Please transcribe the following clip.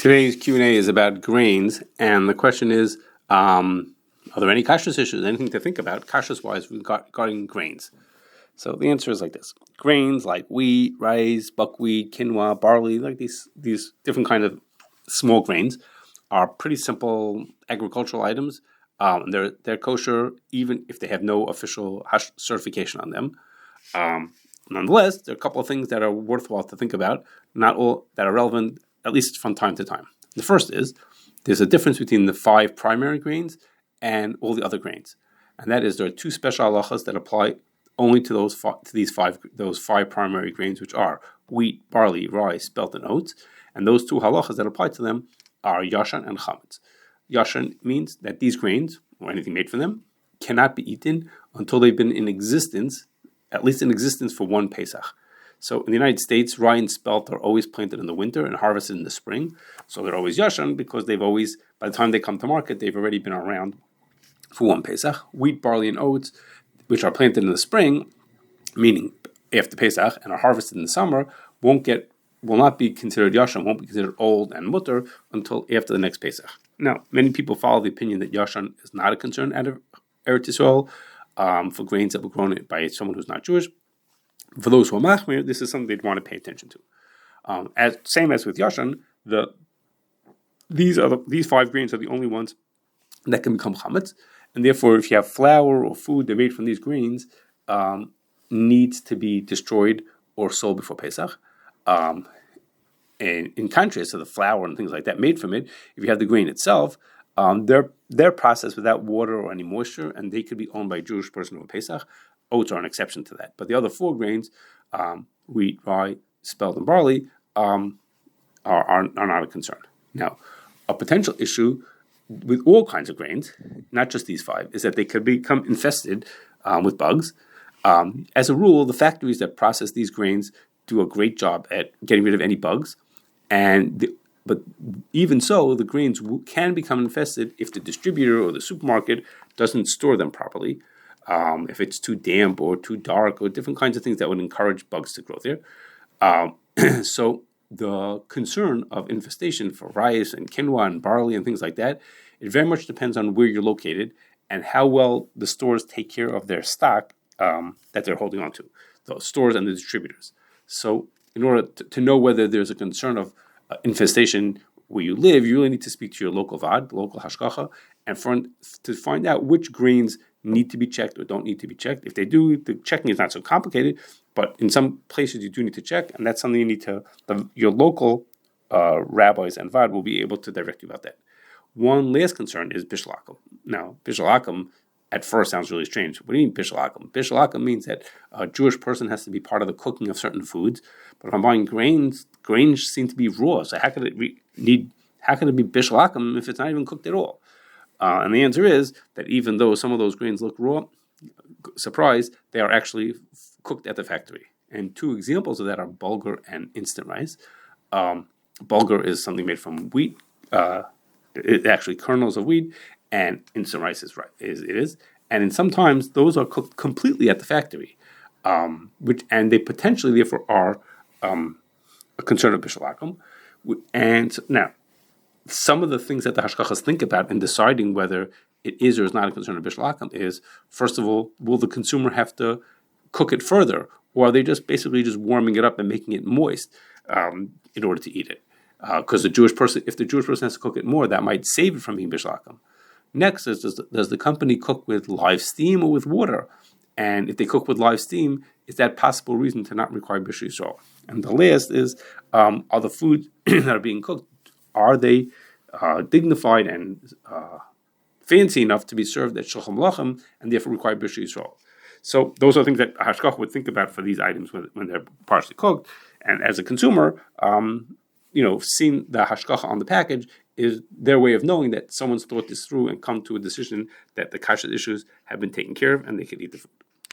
Today's Q&A is about grains, and the question is, are there any Kashrus issues, anything to think about, Kashrus-wise, regarding grains? So the answer is like this. Grains like wheat, rice, buckwheat, quinoa, barley, like these different kind of small grains are pretty simple agricultural items. They're kosher even if they have no official certification on them. Nonetheless, there are a couple of things that are worthwhile to think about, not all that are relevant, at least from time to time. The first is, there's a difference between the 5 primary grains and all the other grains. And that is, there are 2 special halachas that apply only to those five primary grains, which are wheat, barley, rye, spelt, and oats. And those 2 halachas that apply to them are yashan and chametz. Yashan means that these grains, or anything made from them, cannot be eaten until they've been in existence, at least in existence for 1 Pesach. So in the United States, rye and spelt are always planted in the winter and harvested in the spring. So they're always yashan because they've always, by the time they come to market, they've already been around for 1 Pesach. Wheat, barley, and oats, which are planted in the spring, meaning after Pesach, and are harvested in the summer, will not be considered yashan, won't be considered old and mutter until after the next Pesach. Now, many people follow the opinion that yashan is not a concern out of Eretz Yisrael for grains that were grown by someone who's not Jewish. For those who are machmir, this is something they'd want to pay attention to. Same as with yashan, these 5 grains are the only ones that can become chametz, and therefore, if you have flour or food that made from these grains, needs to be destroyed or sold before Pesach. And in contrast to the flour and things like that made from it, if you have the grain itself, they're processed without water or any moisture, and they could be owned by a Jewish person over Pesach. Oats are an exception to that. But the other 4 grains, wheat, rye, spelt, and barley, are not a concern. Now, a potential issue with all kinds of grains, not just these 5, is that they could become infested with bugs. As a rule, the factories that process these grains do a great job at getting rid of any bugs, but even so, the grains can become infested if the distributor or the supermarket doesn't store them properly. If it's too damp or too dark or different kinds of things that would encourage bugs to grow there. So the concern of infestation for rice and quinoa and barley and things like that, it very much depends on where you're located and how well the stores take care of their stock that they're holding on to, the stores and the distributors. So in order to know whether there's a concern of infestation where you live, you really need to speak to your local vad, local hashgacha, and to find out which grains need to be checked or don't need to be checked. If they do, the checking is not so complicated, but in some places you do need to check, and that's something you need to, your local rabbis and vad will be able to direct you about that. One last concern is bishul akum. Now, bishul akum at first sounds really strange. What do you mean bishul akum? Bishul akum means that a Jewish person has to be part of the cooking of certain foods, but if I'm buying grains seem to be raw, so how could it be bishul akum if it's not even cooked at all? And the answer is that even though some of those grains look raw, surprise, they are actually cooked at the factory. And 2 examples of that are bulgur and instant rice. Bulgur is something made from wheat, actually kernels of wheat, and instant rice is. And sometimes those are cooked completely at the factory, and they potentially therefore are a concern of bishul akum. And so, now, some of the things that the hashgachas think about in deciding whether it is or is not a concern of bishul akum is, first of all, will the consumer have to cook it further, or are they just basically just warming it up and making it moist in order to eat it? Because if the Jewish person has to cook it more, that might save it from being bishul akum. Next is, does the company cook with live steam or with water? And if they cook with live steam, is that possible reason to not require bishul Yisrael? And the last is, are the foods that are being cooked, are they dignified and fancy enough to be served at Shulchan Lachem and therefore require bishul Yisrael? So those are things that hashgacha would think about for these items when they're partially cooked. And as a consumer, seeing the hashgacha on the package is their way of knowing that someone's thought this through and come to a decision that the kashrut issues have been taken care of and they can eat the food.